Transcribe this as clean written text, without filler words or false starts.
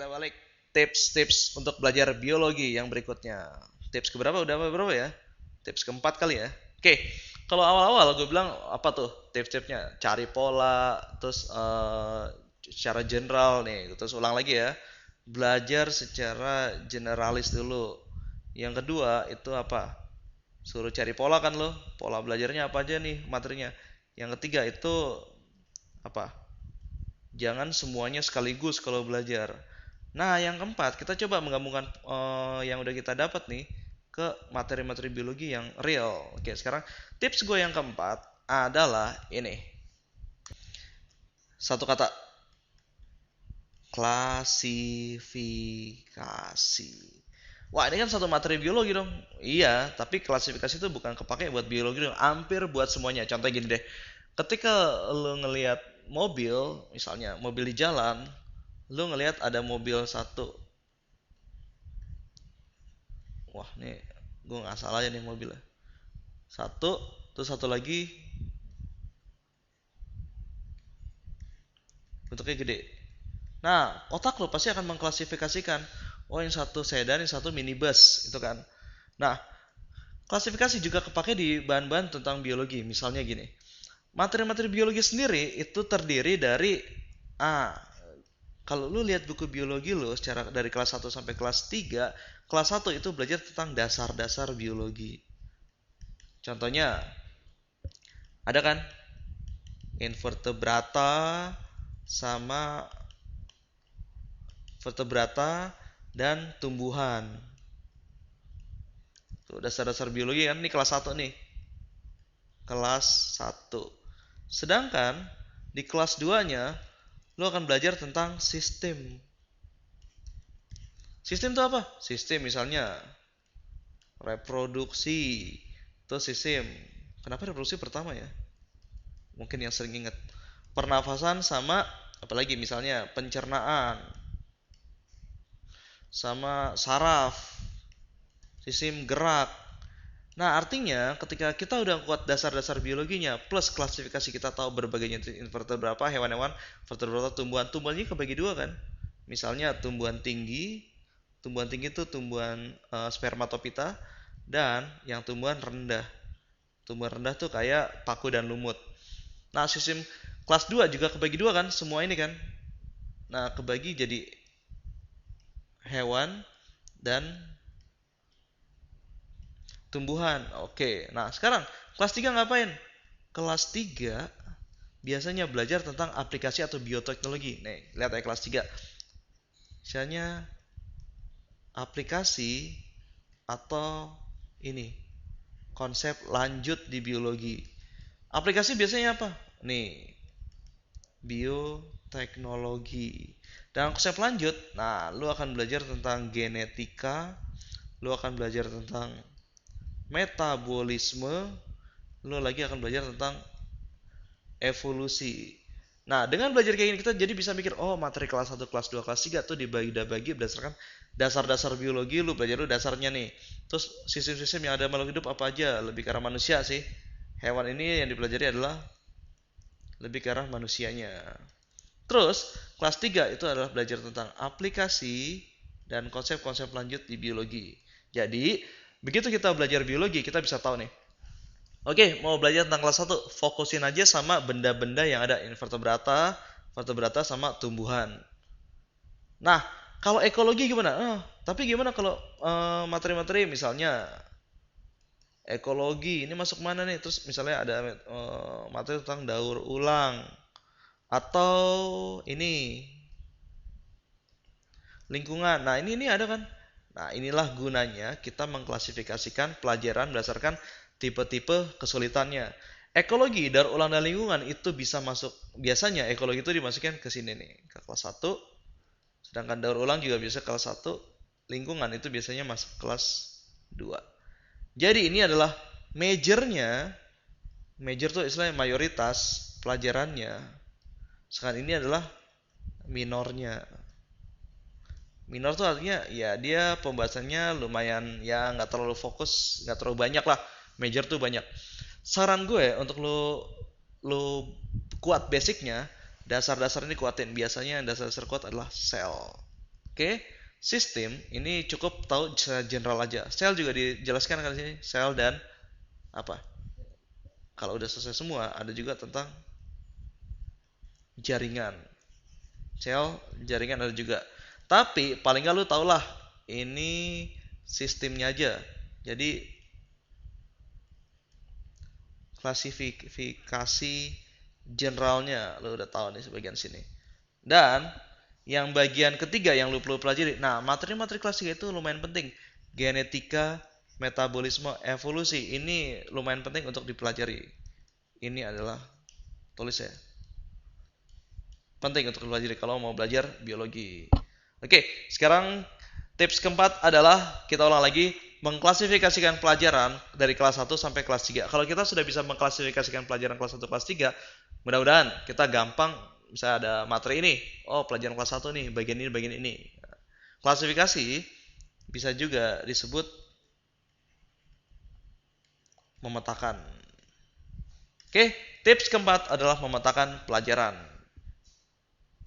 kita balik. Tips-tips untuk belajar biologi yang berikutnya. Tips keberapa? Udah berapa ya? Tips keempat kali ya. Oke, kalau awal-awal gue bilang apa tuh tips-tipsnya? Cari pola, terus secara general nih. Terus ulang lagi ya. Belajar secara generalis dulu. Yang kedua itu apa? Suruh cari pola kan lo. Pola belajarnya apa aja nih materinya. Yang ketiga itu apa? Jangan semuanya sekaligus kalau belajar. Nah, yang keempat, kita coba menggabungkan yang udah kita dapat nih ke materi-materi biologi yang real. Oke, sekarang tips gue yang keempat adalah ini. Satu kata, klasifikasi. Wah, ini kan satu materi biologi dong. Iya, tapi klasifikasi itu bukan kepake buat biologi dong, hampir buat semuanya. Contoh gini deh. Ketika lo ngelihat mobil, misalnya mobil di jalan, lo ngelihat ada mobil satu. Wah, nih gue nggak salah ya nih mobilnya. Satu, terus satu lagi bentuknya gede. Nah, otak lo pasti akan mengklasifikasikan, oh yang satu sedan, yang satu minibus, itu kan. Nah, klasifikasi juga kepake di bahan-bahan tentang biologi. Misalnya gini, materi-materi biologi sendiri itu terdiri dari kalau lu lihat buku biologi lu secara dari kelas 1 sampai kelas 3, kelas 1 itu belajar tentang dasar-dasar biologi. Contohnya, ada kan invertebrata sama vertebrata dan tumbuhan. Tuh dasar-dasar biologi kan ini kelas 1 nih. Kelas 1. Sedangkan di kelas 2-nya lo akan belajar tentang sistem. Sistem itu apa? Sistem misalnya reproduksi. Itu sistem. Kenapa reproduksi pertama ya? Mungkin yang sering ingat. Pernafasan sama apalagi misalnya pencernaan sama saraf, sistem gerak. Nah, artinya ketika kita udah kuat dasar-dasar biologinya plus klasifikasi kita tahu berbagai jenis invertebrata, hewan-hewan, vertebrata, tumbuhan. Tumbuhannya kebagi dua kan? Misalnya tumbuhan tinggi itu tumbuhan spermatopita dan yang tumbuhan rendah. Tumbuhan rendah tuh kayak paku dan lumut. Nah, sistem kelas 2 juga kebagi dua kan? Semua ini kan. Nah, kebagi jadi hewan dan tumbuhan. Oke. Nah, sekarang kelas 3 ngapain? Kelas 3 biasanya belajar tentang aplikasi atau bioteknologi. Nih, lihat ya kelas 3. Misalnya aplikasi atau ini konsep lanjut di biologi. Aplikasi biasanya apa? Nih, bioteknologi. Dan konsep lanjut, nah, lu akan belajar tentang genetika, lu akan belajar tentang metabolisme, lu lagi akan belajar tentang evolusi. Nah, dengan belajar kayak gini kita jadi bisa mikir, oh materi kelas 1, kelas 2, kelas 3 tuh dibagi-bagi berdasarkan dasar-dasar biologi lu, belajar lu dasarnya nih. Terus sistem-sistem yang ada makhluk hidup apa aja, lebih ke arah manusia sih. Hewan ini yang dipelajari adalah lebih ke arah manusianya. Terus, kelas 3 itu adalah belajar tentang aplikasi dan konsep-konsep lanjut di biologi. Jadi, begitu kita belajar biologi, kita bisa tahu nih, oke, mau belajar tentang kelas 1, fokusin aja sama benda-benda yang ada invertebrata, vertebrata sama tumbuhan. Nah, kalau ekologi gimana? Tapi gimana kalau materi-materi misalnya ekologi ini masuk mana nih? Terus misalnya ada materi tentang daur ulang atau ini lingkungan. Nah, ini ada kan? Nah, inilah gunanya kita mengklasifikasikan pelajaran berdasarkan tipe-tipe kesulitannya. Ekologi, daur ulang dan lingkungan itu bisa masuk, biasanya ekologi itu dimasukkan ke sini nih, ke kelas 1. Sedangkan daur ulang juga bisa kelas 1, lingkungan itu biasanya masuk kelas 2. Jadi ini adalah majornya, major tuh istilahnya mayoritas pelajarannya. Sekarang ini adalah minornya. Minor tuh artinya ya dia pembahasannya lumayan ya nggak terlalu fokus, nggak terlalu banyak lah. Major tuh banyak. Saran gue untuk lo kuat basicnya, dasar-dasar ini kuatin. Biasanya yang dasar-dasar kuat adalah sel. Oke, sistem ini cukup tahu secara general aja. Sel juga dijelaskan kan di sini, sel dan apa? Kalau udah selesai semua, ada juga tentang jaringan. Sel, jaringan ada juga. Tapi paling nggak lu tau lah, ini sistemnya aja. Jadi klasifikasi generalnya lu udah tahu nih sebagian sini. Dan yang bagian ketiga yang lu perlu pelajari. Nah, materi-materi kelas 3 itu lumayan penting. Genetika, metabolisme, evolusi. Ini lumayan penting untuk dipelajari. Ini adalah tulis ya. Penting untuk dipelajari kalau mau belajar biologi. Oke, sekarang tips keempat adalah kita ulang lagi mengklasifikasikan pelajaran dari kelas 1 sampai kelas 3. Kalau kita sudah bisa mengklasifikasikan pelajaran kelas 1 kelas 3, mudah-mudahan kita gampang bisa ada materi ini. Oh, pelajaran kelas 1 nih, bagian ini, bagian ini. Klasifikasi bisa juga disebut memetakan. Oke, tips keempat adalah memetakan pelajaran.